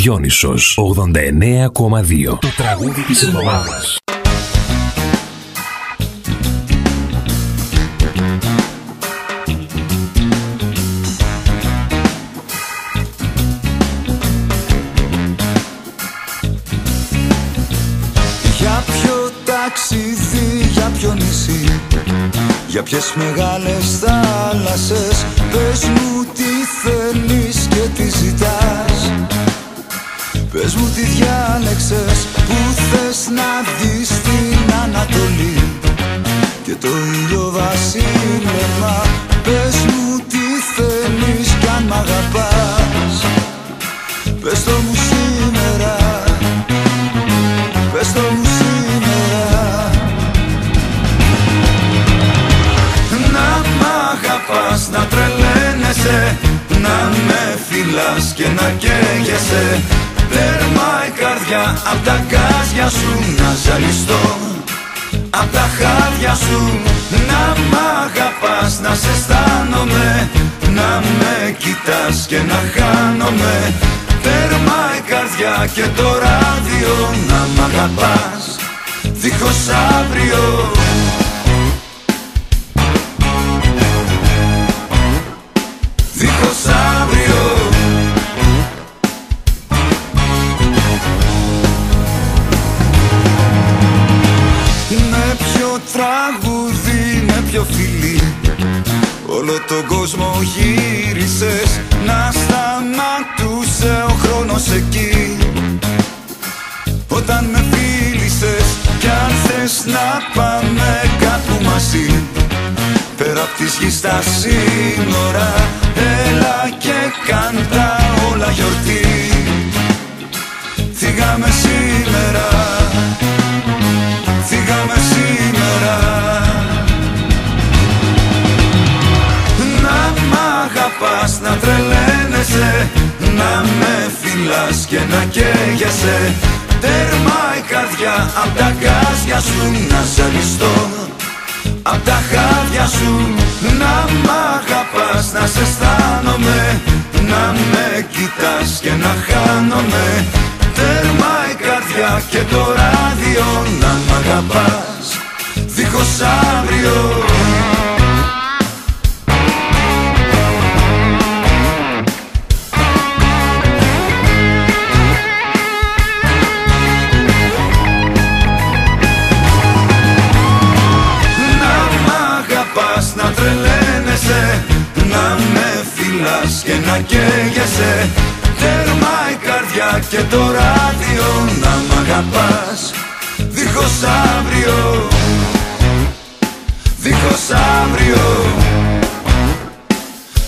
Διόνυσος 89,2. Το τραγούδι της εβδομάδας. Για ποιο ταξίδι, για ποιο νησί, για ποιες μεγάλες θάλασσες, πες μου τι θέλεις και τι ζητάς. Πες μου τι διάλεξες, που θες να δεις την Ανατολή και το ηλιοβασίλεμα. Πες μου τι θέλεις κι αν μ' αγαπάς. Πες το μου σήμερα, πες το μου σήμερα. Να μ' αγαπάς, να τρελαίνεσαι, να με φυλάς και να καίγεσαι. Τέρμα η καρδιά απ' τα γκάζια σου, να ζαλιστώ απ' τα χάδια σου. Να μ' αγαπάς, να σε αισθάνομαι, να με κοιτάς και να χάνομαι. Τέρμα η καρδιά και το ράδιο, να μ' αγαπάς δίχως αύριο. Δίχως αύριο. Με ποιο τραγούδι, με ποιο φιλί, όλο τον κόσμο γύρισες, να σταματούσε ο χρόνος εκεί. Όταν με φίλησες κι αν θες να πάμε κάπου μαζί, πέρα απ' της γης τα σύνορα, έλα και κάντα όλα γιορτή. Φύγαμε σήμερα, φύγαμε σήμερα. Να μ' αγαπάς, να τρελαίνεσαι, να με φυλάς και να καίγεσαι. Τέρμα η καρδιά απ' τα γκάζια σου, να ζαλιστώ απ' τα χάδια σου. Να μ' αγαπάς, να σε αισθάνομαι, να με κοιτάς και να χάνομαι. Τέρμα η καρδιά και το ράδιο, να μ' αγαπάς δίχως αύριο. Να τρελαίνεσαι, να με φυλάς και να καίγεσαι. Τέρμα η καρδιά και το ράδιο, να μ' αγαπάς δίχως αύριο. Δίχως αύριο.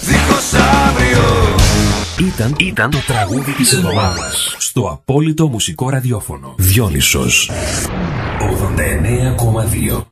Δίχως αύριο. Ήταν το τραγούδι της εβδομάδας στο απόλυτο μουσικό ραδιόφωνο. Διόνυσος 89,2.